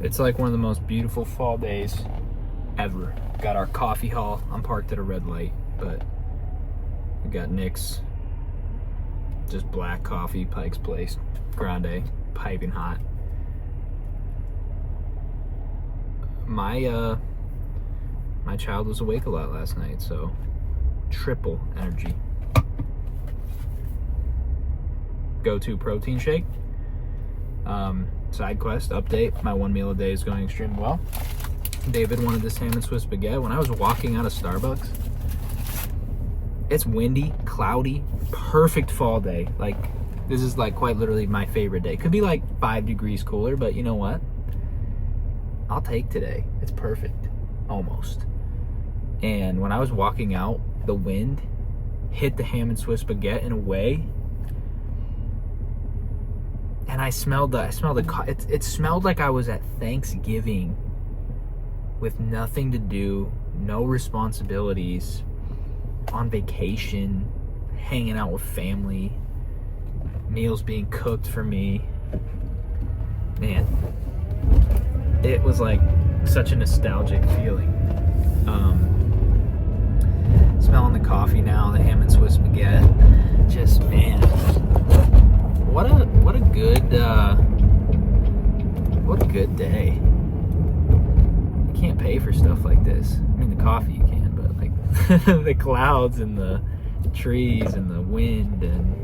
It's like one of the most beautiful fall days ever. Got our coffee haul. I'm parked at a red light, but we got Nick's just black coffee, Pike's Place, grande, piping hot. My child was awake a lot last night, so triple energy. Go-to protein shake. Side quest update. My one meal a day is going extremely well. David wanted this ham and Swiss baguette. When I was walking out of Starbucks, it's windy, cloudy, perfect fall day. Like, this is like quite literally my favorite day. Could be like 5 degrees cooler, but you know what? I'll take today. It's perfect, almost. And when I was walking out, the wind hit the ham and Swiss baguette in a way, and it smelled like I was at Thanksgiving with nothing to do, no responsibilities, on vacation, hanging out with family, meals being cooked for me. Man, it was like such a nostalgic feeling. Smelling the coffee now, the ham and Swiss baguette. Just, man, what a good day. You can't pay for stuff like this. I mean, the coffee you can, but like the clouds and the trees and the wind, and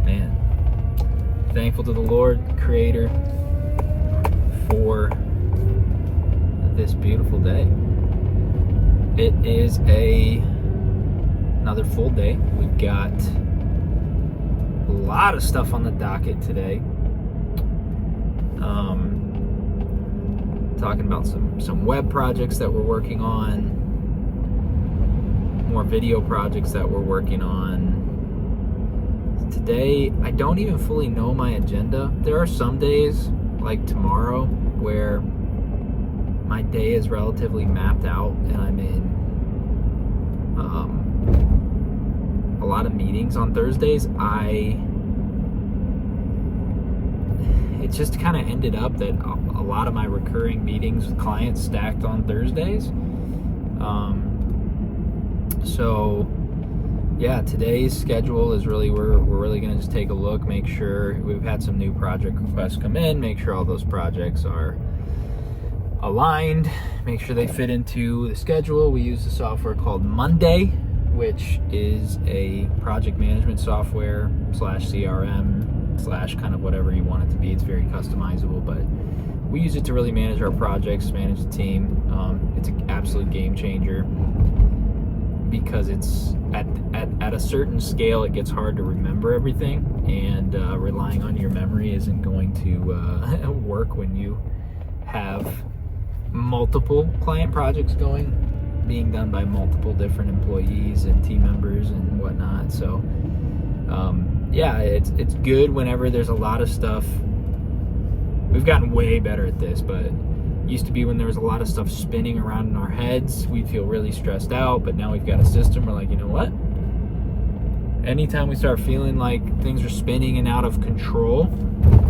man, thankful to the Lord, Creator, for this beautiful day. It is another full day. We've got a lot of stuff on the docket today. Talking about some web projects that we're working on, more video projects that we're working on. Today, I don't even fully know my agenda. There are some days, like tomorrow, where my day is relatively mapped out and I'm in a lot of meetings. On Thursdays, it just kind of ended up that a lot of my recurring meetings with clients stacked on Thursdays. So yeah, today's schedule is really, we're really going to just take a look, make sure we've had some new project requests come in, make sure all those projects are aligned, make sure they fit into the schedule. We use the software called Monday, which is a project management software / CRM / kind of whatever you want it to be. It's very customizable, but we use it to really manage our projects, manage the team. It's an absolute game changer because it's at a certain scale, it gets hard to remember everything, and relying on your memory isn't going to work when you have multiple client projects being done by multiple different employees and team members and whatnot. So yeah, it's good whenever there's a lot of stuff. We've gotten way better at this, but it used to be when there was a lot of stuff spinning around in our heads, we'd feel really stressed out. But now we've got a system, we're like, you know what? Anytime we start feeling like things are spinning and out of control,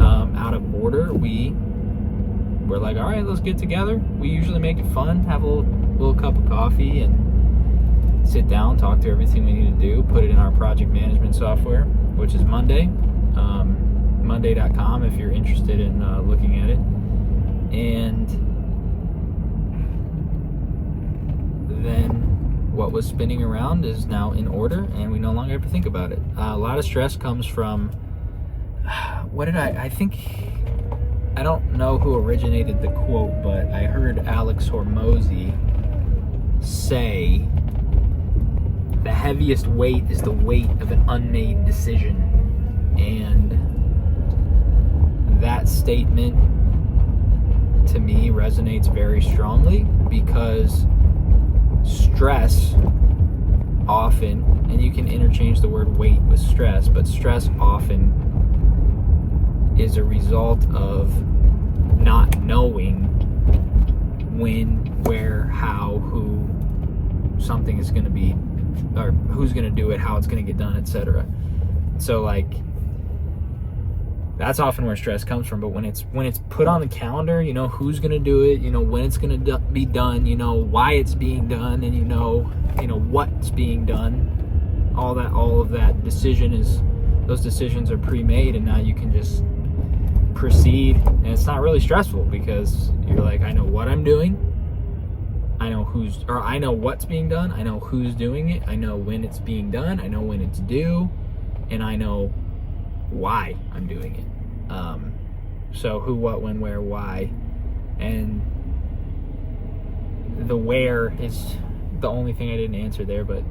out of order, we're like, all right, let's get together. We usually make it fun, have a little cup of coffee and sit down, talk through everything we need to do, put it in our project management software, which is Monday, monday.com if you're interested in looking at it. And then what was spinning around is now in order, and we no longer have to think about it. A lot of stress comes from, I don't know who originated the quote, but I heard Alex Hormozy say, the heaviest weight is the weight of an unmade decision. And that statement to me resonates very strongly, because stress often, and you can interchange the word weight with stress, but stress often is a result of not knowing when, where, how, who something is going to be, or who's going to do it, how it's going to get done, etc. So like, That's often where stress comes from. But when it's put on the calendar, you know who's gonna do it, you know when it's gonna be done, you know why it's being done, and you know what's being done. All of that those decisions are pre-made, and now you can just proceed, and it's not really stressful because you're like, I know what I'm doing, I know what's being done, I know who's doing it, I know when it's being done, I know when it's due, and I know why I'm doing it. So who, what, when, where, why, and the where is the only thing I didn't answer there, but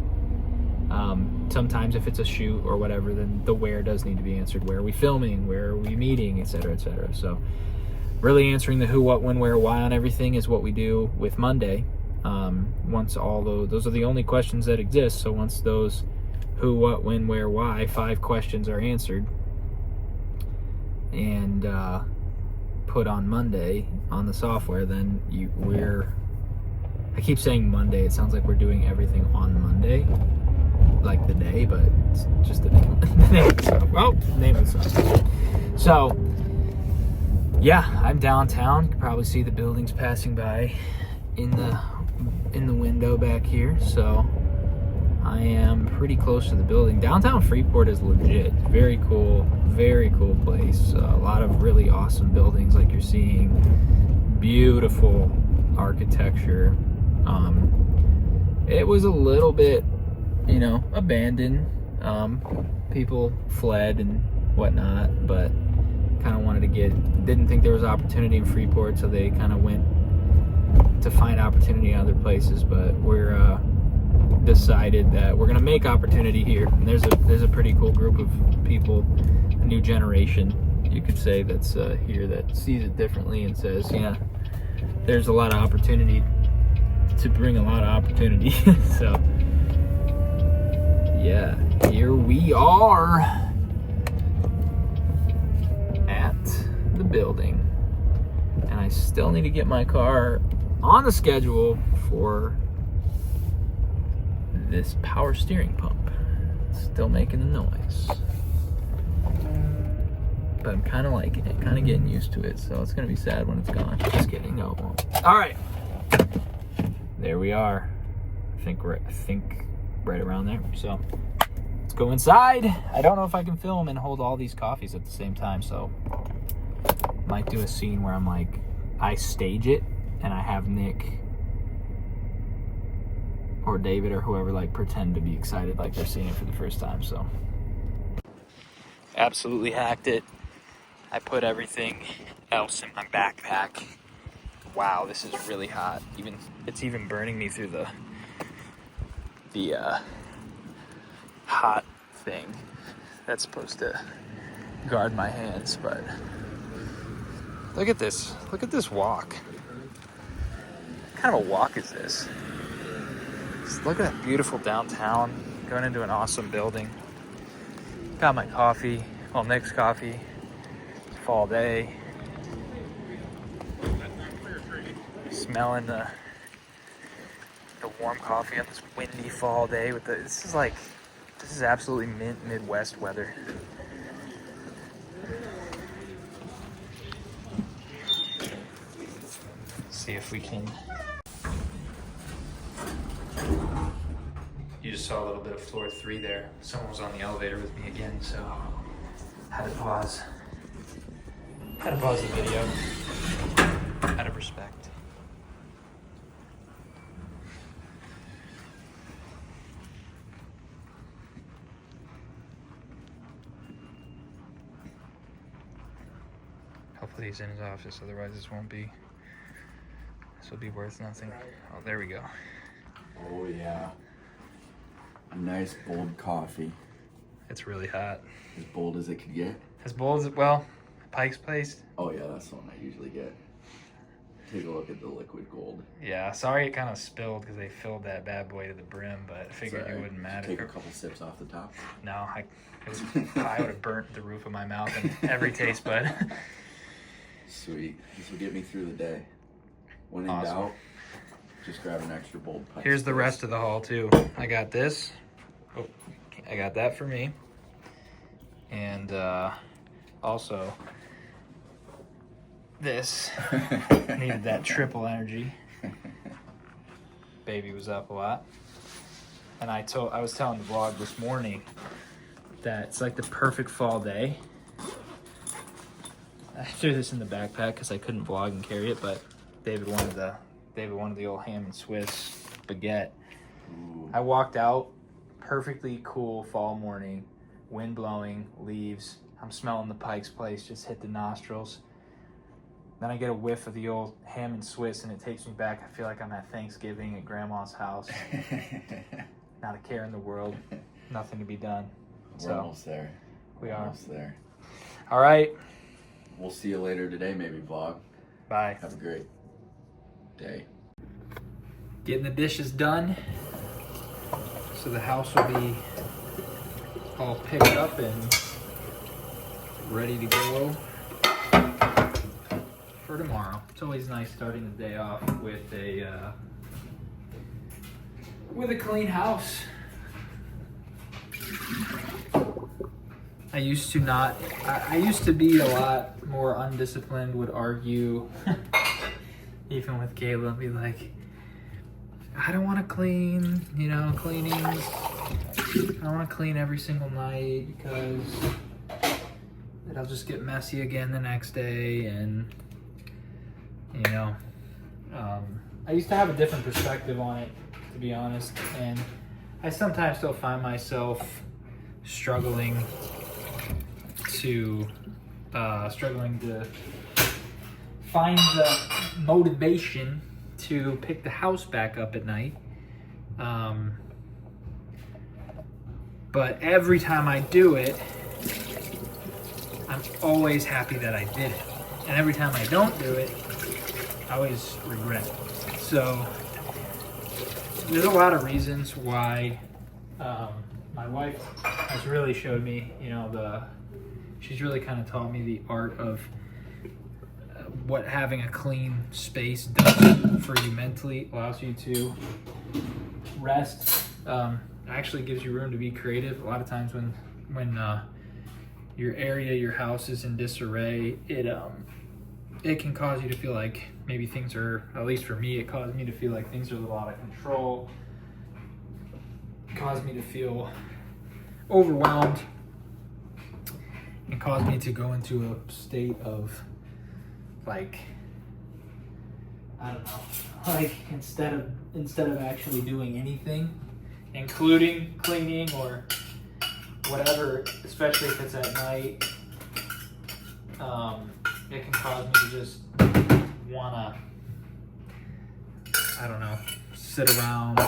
sometimes if it's a shoot or whatever, then the where does need to be answered. Where are we filming? Where are we meeting? Etc., etc. So really answering the who, what, when, where, why on everything is what we do with Monday. Once those are the only questions that exist. So once those who, what, when, where, why, 5 questions are answered and put on Monday on the software, then I keep saying Monday. It sounds like we're doing everything on Monday, like the day, but it's just the name of the song. Oh, name of the song. So, yeah, I'm downtown. You can probably see the buildings passing by in the window back here. So, I am pretty close to the building. Downtown Freeport is legit. Very cool place. A lot of really awesome buildings like you're seeing. Beautiful architecture. It was a little bit, abandoned. People fled and whatnot, but kind of wanted to didn't think there was opportunity in Freeport, so they kind of went to find opportunity in other places. But we're decided that we're gonna make opportunity here. And there's a pretty cool group of people, a new generation, you could say, that's here that sees it differently and says, yeah, there's a lot of opportunity to bring a lot of opportunity. So yeah, here we are at the building, and I still need to get my car on the schedule for this power steering pump. Still making the noise, but I'm kind of liking it, kind of getting used to it, so it's gonna be sad when it's gone. Just kidding, no it won't. All right, there we are. I think right around there. So let's go inside. I don't know if I can film and hold all these coffees at the same time, so might do a scene where I'm like, I stage it and I have Nick or David or whoever like pretend to be excited like they're seeing it for the first time. So absolutely hacked it. I put everything else in my backpack. Wow, this is really hot. It's even burning me through the hot thing that's supposed to guard my hands. But look at this walk. What kind of a walk is this? Just look at that beautiful downtown, going into an awesome building. Got my coffee, Nick's coffee. It's fall day. Smelling the warm coffee on this windy fall day this is absolutely Midwest weather. See if we can. You just saw a little bit of floor 3 there. Someone was on the elevator with me again, so had to pause the video out of respect. Hopefully he's in his office, otherwise this will be worth nothing. Oh, there we go. Oh yeah. A nice bold coffee. It's really hot. As bold as it could get? As bold as, well, Pike's Place. Oh yeah, that's the one I usually get. Take a look at the liquid gold. Yeah, sorry it kind of spilled because they filled that bad boy to the brim, but I figured it wouldn't matter. Take a couple sips off the top. No, I would have burnt the roof of my mouth and every taste bud. Sweet. This will get me through the day. When in Awesome. doubt, just grab an extra bold Pike's Here's the Place. rest of the haul too. I got this. Oh, I got that for me. And Also, this needed that triple energy. Baby was up a lot. And I was telling the vlog this morning that it's like the perfect fall day. I threw this in the backpack because I couldn't vlog and carry it, but David wanted the old ham and Swiss baguette. Ooh. I walked out, perfectly cool fall morning, wind blowing, leaves. I'm smelling the Pike's Place just hit the nostrils. Then I get a whiff of the old ham and Swiss, and it takes me back. I feel like I'm at Thanksgiving at Grandma's house. Not a care in the world, nothing to be done. We're almost there. We are almost there. All right. We'll see you later today, maybe, vlog. Bye. Have a great day. Getting the dishes done, so the house will be all picked up and ready to go for tomorrow. It's always nice starting the day off with a clean house. I used to be a lot more undisciplined, would argue, even with Kayla, be like, I don't want to clean, cleaning. I don't want to clean every single night because it'll just get messy again the next day. And, I used to have a different perspective on it, to be honest. And I sometimes still find myself struggling to find the motivation to pick the house back up at night. But every time I do it, I'm always happy that I did it. And every time I don't do it, I always regret it. So there's a lot of reasons why my wife has really showed me, she's really kind of taught me the art of what having a clean space does for you mentally. Allows you to rest, actually gives you room to be creative. A lot of times when your house is in disarray, it can cause you to feel like maybe things are, at least for me, it caused me to feel like things are a little out of control. It caused me to feel overwhelmed. It caused me to go into a state of like, I don't know, like instead of actually doing anything, including cleaning or whatever, especially if it's at night, it can cause me to just wanna, I don't know, sit around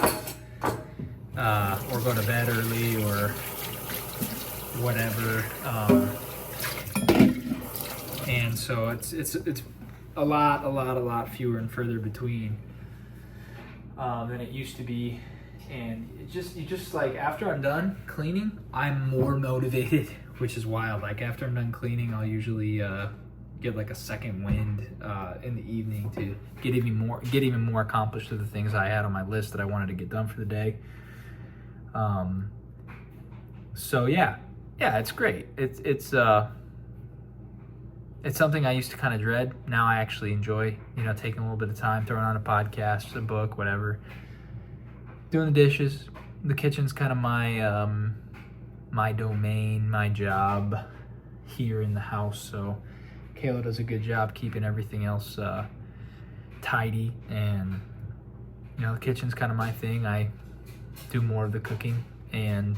or go to bed early or whatever. And so it's a lot fewer and further between than it used to be. And you just like, after I'm done cleaning, I'm more motivated, which is wild. Like after I'm done cleaning, I'll usually get like a second wind in the evening to get even more accomplished to the things I had on my list that I wanted to get done for the day. So yeah, it's great. It's something I used to kind of dread. Now I actually enjoy, taking a little bit of time, throwing on a podcast, a book, whatever. Doing the dishes. The kitchen's kind of my domain, my job here in the house. So Kayla does a good job keeping everything else tidy. And, the kitchen's kind of my thing. I do more of the cooking. And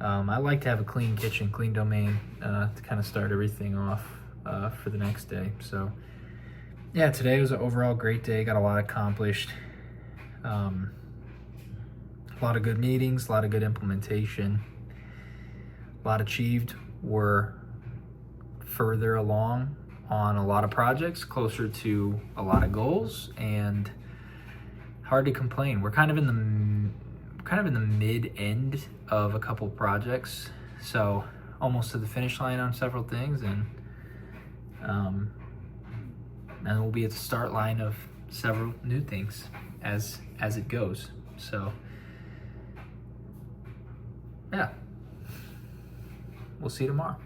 I like to have a clean kitchen, clean domain to kind of start everything off for the next day. So yeah, today was an overall great day. Got a lot accomplished. A lot of good meetings, a lot of good implementation, a lot achieved. We're further along on a lot of projects, closer to a lot of goals, and hard to complain. We're kind of in the mid-end of a couple projects, so almost to the finish line on several things, and we'll be at the start line of several new things as it goes. So yeah, we'll see you tomorrow.